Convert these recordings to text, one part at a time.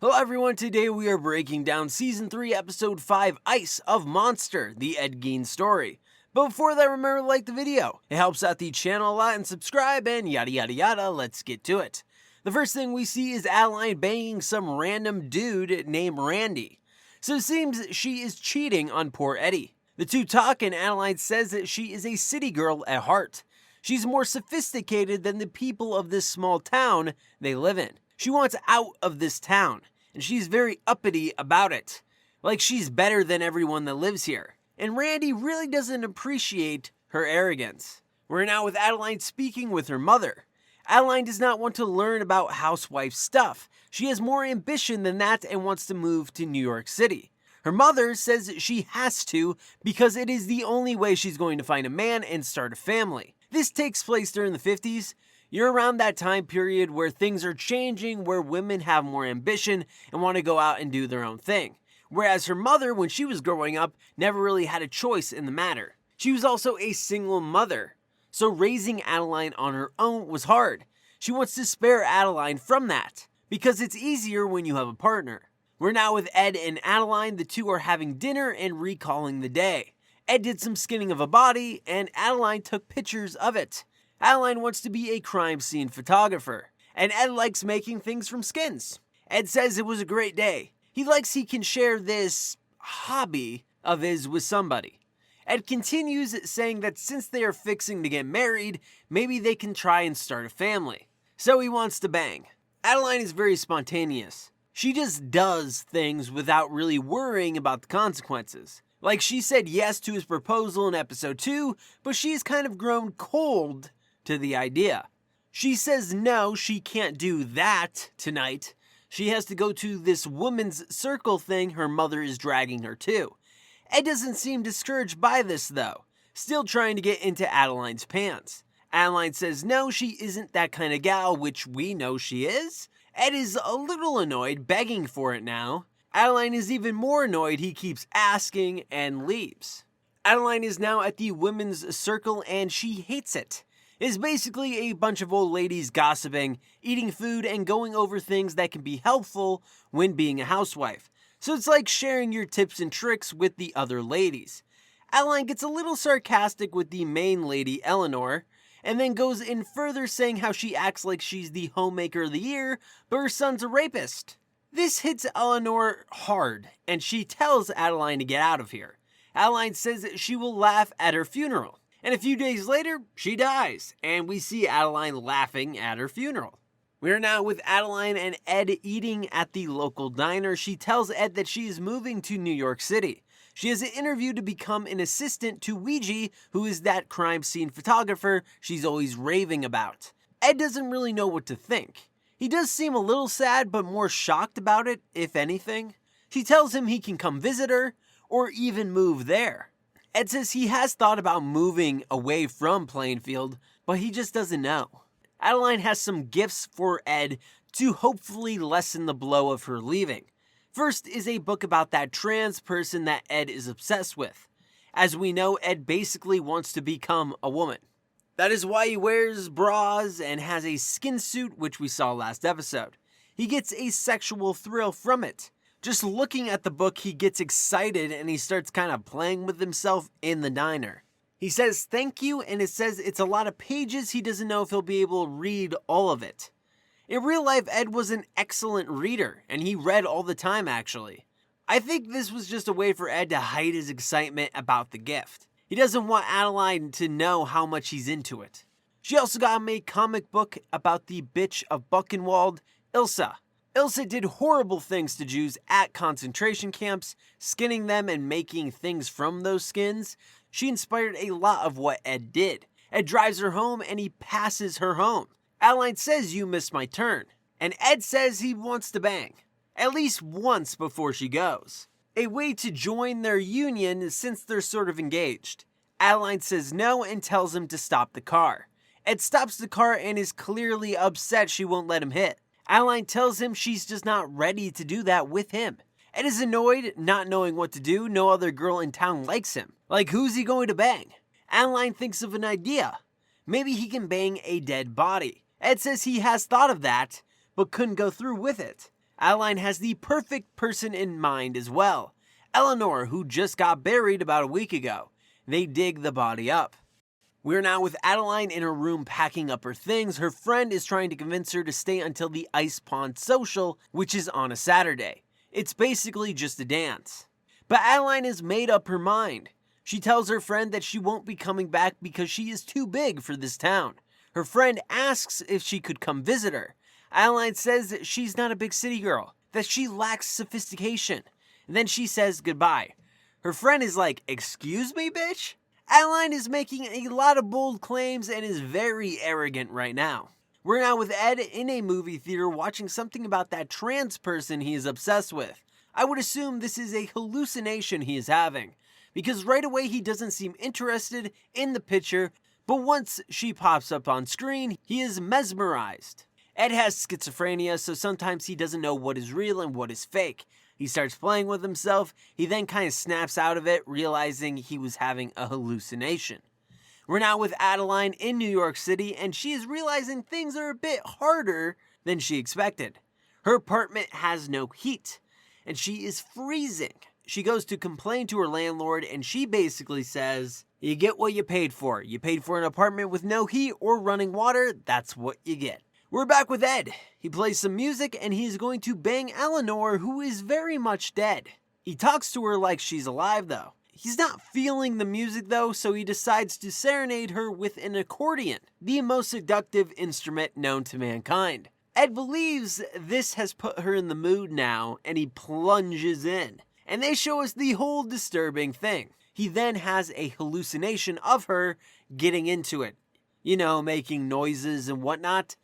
Hello everyone, today we are breaking down Season 3, Episode 5, Ice of Monster, the Ed Gein Story. But before that, remember to like the video. It helps out the channel a lot, and subscribe and yada yada yada. Let's get to it. The first thing we see is Adeline banging some random dude named Randy. So it seems she is cheating on poor Eddie. The two talk and Adeline says that she is a city girl at heart. She's more sophisticated than the people of this small town they live in. She wants out of this town, and she's very uppity about it. Like she's better than everyone that lives here. And Randy really doesn't appreciate her arrogance. We're now with Adeline speaking with her mother. Adeline does not want to learn about housewife stuff. She has more ambition than that and wants to move to New York City. Her mother says she has to because it is the only way she's going to find a man and start a family. This takes place during the 50s. You're around that time period where things are changing, where women have more ambition and want to go out and do their own thing. Whereas her mother, when she was growing up, never really had a choice in the matter. She was also a single mother, so raising Adeline on her own was hard. She wants to spare Adeline from that, because it's easier when you have a partner. We're now with Ed and Adeline. The two are having dinner and recalling the day. Ed did some skinning of a body, and Adeline took pictures of it. Adeline wants to be a crime scene photographer, and Ed likes making things from skins. Ed says it was a great day. He can share this hobby of his with somebody. Ed continues saying that since they are fixing to get married, maybe they can try and start a family. So he wants to bang. Adeline is very spontaneous. She just does things without really worrying about the consequences. Like she said yes to his proposal in episode 2, but she's kind of grown cold to the idea. She says no, she can't do that tonight. She has to go to this women's circle thing her mother is dragging her to. Ed doesn't seem discouraged by this though, still trying to get into Adeline's pants. Adeline says no, she isn't that kind of gal, which we know she is. Ed is a little annoyed, begging for it now. Adeline is even more annoyed, he keeps asking and leaves. Adeline is now at the women's circle and she hates it. It's basically a bunch of old ladies gossiping, eating food, and going over things that can be helpful when being a housewife. So it's like sharing your tips and tricks with the other ladies. Adeline gets a little sarcastic with the main lady, Eleanor, and then goes in further saying how she acts like she's the homemaker of the year, but her son's a rapist. This hits Eleanor hard, and she tells Adeline to get out of here. Adeline says that she will laugh at her funeral. And a few days later, she dies, and we see Adeline laughing at her funeral. We are now with Adeline and Ed eating at the local diner. She tells Ed that she is moving to New York City. She has an interview to become an assistant to Ouija, who is that crime scene photographer she's always raving about. Ed doesn't really know what to think. He does seem a little sad, but more shocked about it, if anything. She tells him he can come visit her, or even move there. Ed says he has thought about moving away from Plainfield, but he just doesn't know. Adeline has some gifts for Ed to hopefully lessen the blow of her leaving. First is a book about that trans person that Ed is obsessed with. As we know, Ed basically wants to become a woman. That is why he wears bras and has a skin suit, which we saw last episode. He gets a sexual thrill from it. Just looking at the book, he gets excited and he starts kind of playing with himself in the diner. He says thank you, and it says it's a lot of pages. He doesn't know if he'll be able to read all of it. In real life, Ed was an excellent reader, and he read all the time actually. I think this was just a way for Ed to hide his excitement about the gift. He doesn't want Adeline to know how much he's into it. She also got him a comic book about the bitch of Buchenwald, Ilsa. Ilsa did horrible things to Jews at concentration camps, skinning them and making things from those skins. She inspired a lot of what Ed did. Ed drives her home and he passes her home. Adeline says, "You missed my turn." And Ed says he wants to bang. At least once before she goes. A way to join their union since they're sort of engaged. Adeline says no and tells him to stop the car. Ed stops the car and is clearly upset she won't let him hit. Adeline tells him she's just not ready to do that with him. Ed is annoyed, not knowing what to do. No other girl in town likes him. Like, who's he going to bang? Adeline thinks of an idea. Maybe he can bang a dead body. Ed says he has thought of that, but couldn't go through with it. Adeline has the perfect person in mind as well, Eleanor, who just got buried about a week ago. They dig the body up. We're now with Adeline in her room packing up her things. Her friend is trying to convince her to stay until the ice pond social, which is on a Saturday. It's basically just a dance. But Adeline has made up her mind. She tells her friend that she won't be coming back because she is too big for this town. Her friend asks if she could come visit her. Adeline says that she's not a big city girl, that she lacks sophistication. And then she says goodbye. Her friend is like, "Excuse me, bitch?" Adeline is making a lot of bold claims and is very arrogant right now. We're now with Ed in a movie theater watching something about that trans person he is obsessed with. I would assume this is a hallucination he is having, because right away he doesn't seem interested in the picture, but once she pops up on screen, he is mesmerized. Ed has schizophrenia, so sometimes he doesn't know what is real and what is fake. He starts playing with himself. He then kind of snaps out of it, realizing he was having a hallucination. We're now with Adeline in New York City, and she is realizing things are a bit harder than she expected. Her apartment has no heat, and she is freezing. She goes to complain to her landlord, and she basically says, "You get what you paid for. You paid for an apartment with no heat or running water, that's what you get." We're back with Ed. He plays some music and he's going to bang Eleanor, who is very much dead. He talks to her like she's alive though. He's not feeling the music though, so he decides to serenade her with an accordion, the most seductive instrument known to mankind. Ed believes this has put her in the mood now, and he plunges in. And they show us the whole disturbing thing. He then has a hallucination of her getting into it. You know, making noises and whatnot.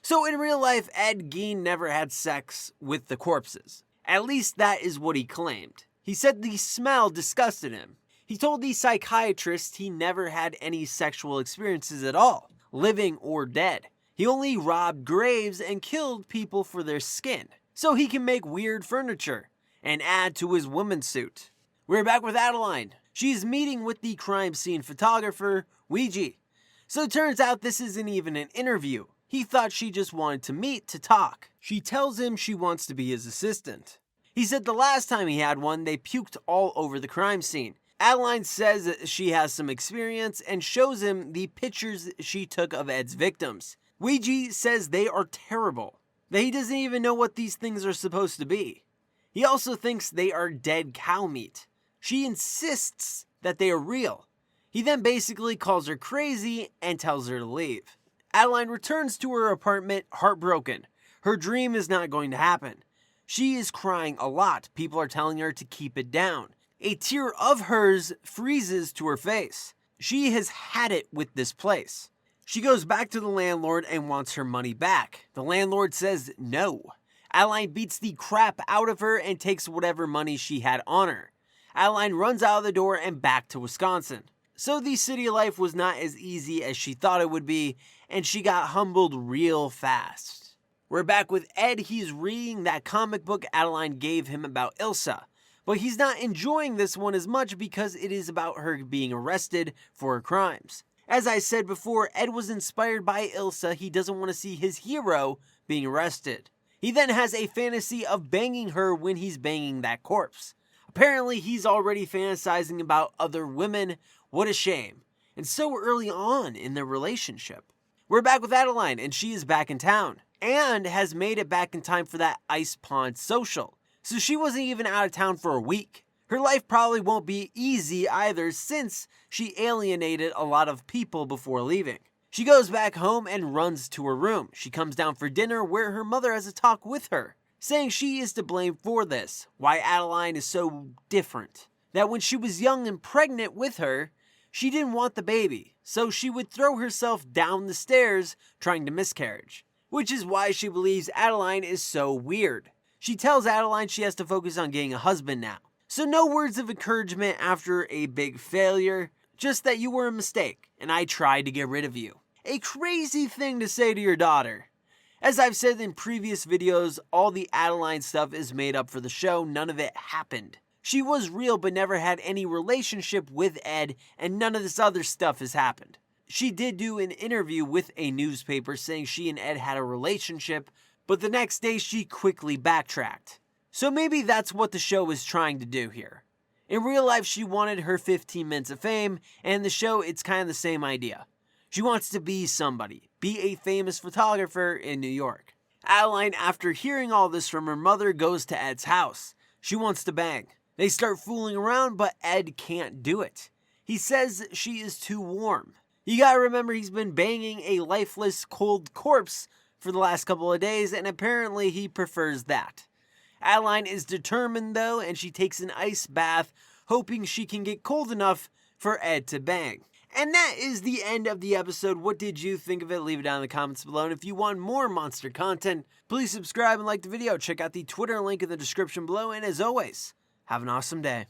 So in real life, Ed Gein never had sex with the corpses. At least that is what he claimed. He said the smell disgusted him. He told the psychiatrist he never had any sexual experiences at all, living or dead. He only robbed graves and killed people for their skin, so he can make weird furniture and add to his woman's suit. We're back with Adeline. She's meeting with the crime scene photographer, Ouija. So it turns out this isn't even an interview. He thought she just wanted to meet to talk. She tells him she wants to be his assistant. He said the last time he had one, they puked all over the crime scene. Adeline says that she has some experience and shows him the pictures she took of Ed's victims. Ouija says they are terrible, that he doesn't even know what these things are supposed to be. He also thinks they are dead cow meat. She insists that they are real. He then basically calls her crazy and tells her to leave. Adeline returns to her apartment heartbroken. Her dream is not going to happen. She is crying a lot. People are telling her to keep it down. A tear of hers freezes to her face. She has had it with this place. She goes back to the landlord and wants her money back. The landlord says no. Adeline beats the crap out of her and takes whatever money she had on her. Adeline runs out of the door and back to Wisconsin. So the city life was not as easy as she thought it would be, and she got humbled real fast. We're back with Ed. He's reading that comic book Adeline gave him about Ilsa, but he's not enjoying this one as much because it is about her being arrested for her crimes. As I said before, Ed was inspired by Ilsa. He doesn't want to see his hero being arrested. He then has a fantasy of banging her when he's banging that corpse. Apparently, he's already fantasizing about other women. What a shame. And so early on in their relationship. We're back with Adeline, and she is back in town, and has made it back in time for that ice pond social. So she wasn't even out of town for a week. Her life probably won't be easy either, since she alienated a lot of people before leaving. She goes back home and runs to her room. She comes down for dinner where her mother has a talk with her, saying she is to blame for this, why Adeline is so different. That when she was young and pregnant with her, she didn't want the baby, so she would throw herself down the stairs trying to miscarriage, which is why she believes Adeline is so weird. She tells Adeline she has to focus on getting a husband now. So no words of encouragement after a big failure, just that you were a mistake and I tried to get rid of you. A crazy thing to say to your daughter. As I've said in previous videos, all the Adeline stuff is made up for the show, none of it happened. She was real but never had any relationship with Ed, and none of this other stuff has happened. She did do an interview with a newspaper saying she and Ed had a relationship, but the next day she quickly backtracked. So maybe that's what the show is trying to do here. In real life, she wanted her 15 minutes of fame, and in the show, it's kind of the same idea. She wants to be somebody, be a famous photographer in New York. Adeline, after hearing all this from her mother, goes to Ed's house. She wants to bang. They start fooling around, but Ed can't do it. He says she is too warm. You gotta remember he's been banging a lifeless, cold corpse for the last couple of days, and apparently he prefers that. Adeline is determined though, and she takes an ice bath, hoping she can get cold enough for Ed to bang. And that is the end of the episode. What did you think of it? Leave it down in the comments below. And if you want more monster content, please subscribe and like the video. Check out the Twitter link in the description below. And as always, have an awesome day.